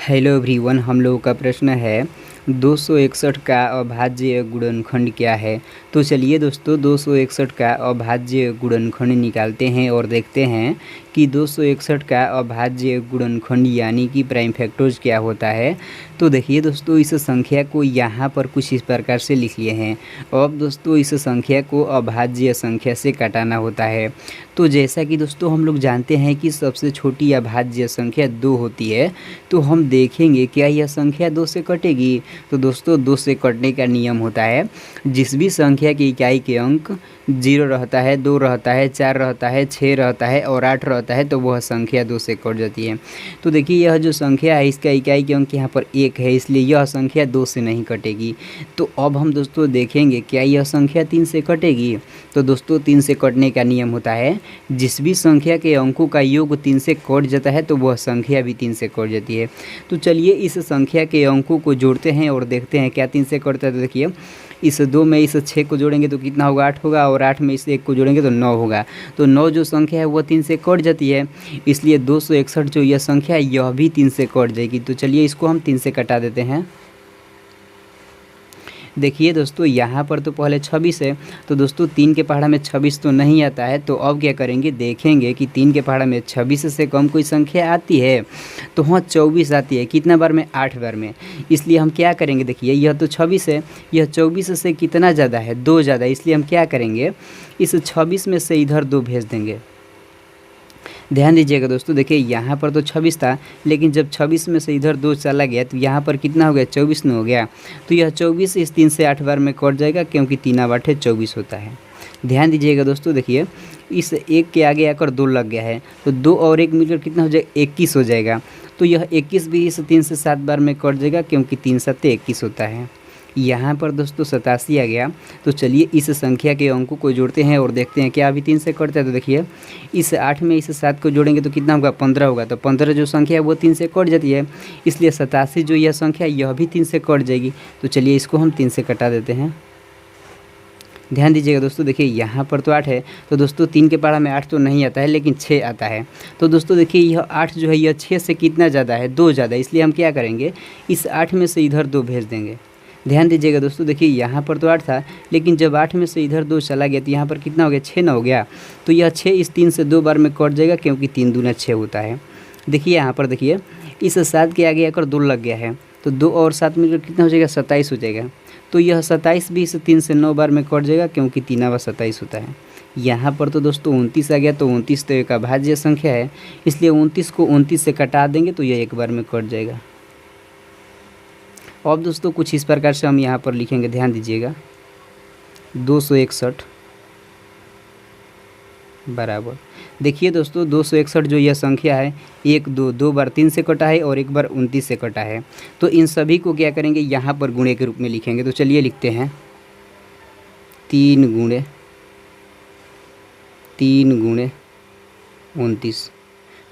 Hello everyone, हम लोगों का प्रश्न है 261 का अभाज्य गुणनखंड क्या है। तो चलिए दोस्तों 261 का अभाज्य गुणनखंड निकालते हैं और देखते हैं कि 261 का अभाज्य गुणनखंड यानी कि प्राइम फैक्टर्स क्या होता है। तो देखिए दोस्तों, इस संख्या को यहाँ पर कुछ इस प्रकार से लिख लिए हैं। अब दोस्तों इस संख्या को अभाज्य संख्या से घटाना होता है। तो जैसा कि दोस्तों हम लोग जानते हैं कि सबसे छोटी अभाज्य संख्या 2 होती है। तो हम देखेंगे क्या यह संख्या 2 से कटेगी। तो दोस्तों 2 से कटने का नियम होता है, जिस भी संख्या की इकाई के अंक 0 रहता है, 2 रहता है, 4 रहता है, 6 रहता है और 8 रहता है तो वह संख्या 2 से कट जाती है। तो देखिए यह जो संख्या है इसका इकाई के अंक यहाँ पर 1 है, इसलिए यह संख्या 2 से नहीं कटेगी। तो अब हम दोस्तों देखेंगे क्या यह संख्या 3 से कटेगी। तो दोस्तों 3 से कटने का नियम होता है, जिस भी संख्या के अंकों का योग 3 से कट जाता है तो वह संख्या भी 3 से कट जाती है। तो चलिए इस संख्या के अंकों को जोड़ते हैं और देखते हैं क्या 3 से कटता है। तो देखिए इस 2 में इस 6 को जोड़ेंगे तो कितना होगा, 8 होगा, और 8 में इस 1 को जोड़ेंगे तो 9 होगा। तो 9 जो संख्या है वह 3 से कट जाती है, इसलिए 261 जो यह संख्या है यह भी 3 से कट जाएगी। तो चलिए इसको हम 3 से कटा देते हैं। देखिए दोस्तों यहाँ पर तो पहले 26 है, तो दोस्तों 3 के पहाड़ा में 26 तो नहीं आता है। तो अब क्या करेंगे, देखेंगे कि 3 के पहाड़ा में 26 से कम कोई संख्या आती है। तो हाँ 24 आती है, कितना बार में, 8 बार में। इसलिए हम क्या करेंगे, देखिए यह तो 26 है, यह 24 से कितना ज़्यादा है, 2 ज़्यादा। इसलिए हम क्या करेंगे, इस 26 में से इधर 2 भेज देंगे। ध्यान दीजिएगा दोस्तों, देखिए यहाँ पर तो 26 था, लेकिन जब 26 में से इधर 2 चला गया तो यहाँ पर कितना हो गया, 24 न हो गया। तो यह 24 इस 3 से 8 बार में कट जाएगा, क्योंकि 3 8 24 होता है। ध्यान दीजिएगा दोस्तों, देखिए इस 1 के आगे आकर 2 लग गया है, तो 2 और 1 मिलकर कितना हो जाएगा, 21 हो जाएगा। तो यह 21 भी इस 3 से 7 बार में कट जाएगा, क्योंकि 3 7 21 होता है। यहाँ पर दोस्तों 87 आ गया। तो चलिए इस संख्या के अंकों को जोड़ते हैं और देखते हैं क्या अभी 3 से कटता है। तो देखिए इस 8 में इस 7 को जोड़ेंगे तो कितना होगा, 15 होगा। तो 15 जो संख्या है वो 3 से कट जाती है, इसलिए 87 जो यह संख्या है यह भी 3 से कट जाएगी। तो चलिए इसको हम 3 से कटा देते हैं। ध्यान दीजिएगा दोस्तों, देखिए यहाँ पर तो 8 है, तो दोस्तों 3 के पहाड़ा में 8 तो नहीं आता है, लेकिन 6 आता है। तो दोस्तों देखिए यह 8 जो है यह 6 से कितना ज़्यादा है, 2 ज़्यादा। इसलिए हम क्या करेंगे, इस 8 में से इधर 2 भेज देंगे। ध्यान दीजिएगा दोस्तों, देखिए यहाँ पर तो 8 था, लेकिन जब 8 में से इधर 2 चला गया तो यहाँ पर कितना हो गया, 6 ना हो गया। तो यह 6 इस 3 से 2 बार में कट जाएगा, क्योंकि 3 दूना 6 होता है। देखिए यहाँ पर देखिए इस 7 के आगे आकर 2 लग गया है, तो 2 और 7 मिलकर कितना हो जाएगा, 27 हो जाएगा। तो यह 27 भी इस 3 से 9 बार में कट जाएगा, क्योंकि 3 बार 27 होता है। यहाँ पर तो दोस्तों 29 आ गया, तो 29 तो एक अभाज्य संख्या है, इसलिए 29 को 29 से कटा देंगे तो यह एक बार में कट जाएगा। अब दोस्तों कुछ इस प्रकार से हम यहाँ पर लिखेंगे, ध्यान दीजिएगा 261 बराबर, देखिए दोस्तों 261 जो यह संख्या है 2 बार 3 से कटा है और 1 बार 29 से कटा है। तो इन सभी को क्या करेंगे, यहाँ पर गुणे के रूप में लिखेंगे। तो चलिए लिखते हैं 3 गुणे 29।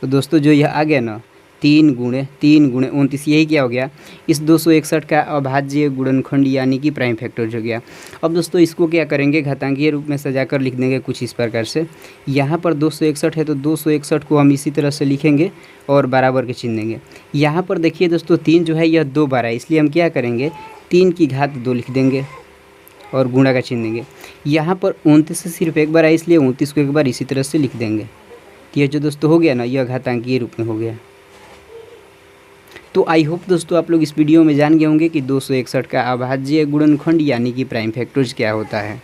तो दोस्तों जो यह आ गया ना 3 गुणे 29, यही क्या हो गया, इस 261 का अभाज्य गुणनखंड यानी कि प्राइम फैक्टर्स हो गया। अब दोस्तों इसको क्या करेंगे, घातांकीय रूप में सजाकर लिख देंगे कुछ इस प्रकार से। यहाँ पर 261 है, तो 261 को हम इसी तरह से लिखेंगे और बराबर के चिन्ह देंगे। यहाँ पर देखिए दोस्तों 3 जो है यह 2 बार है, इसलिए हम क्या करेंगे, 3 की घात 2 लिख देंगे और गुणा का चिन्ह देंगे। यहाँ पर 29 से सिर्फ 1 बार है, इसलिए 29 को 1 बार इसी तरह से लिख देंगे। तो यह जो दोस्तों हो गया ना, यह घातांकीय रूप में हो गया। तो आई होप दोस्तों आप लोग इस वीडियो में जान गए होंगे कि 261 का अभाज्य गुणनखंड यानी कि प्राइम फैक्टर्स क्या होता है।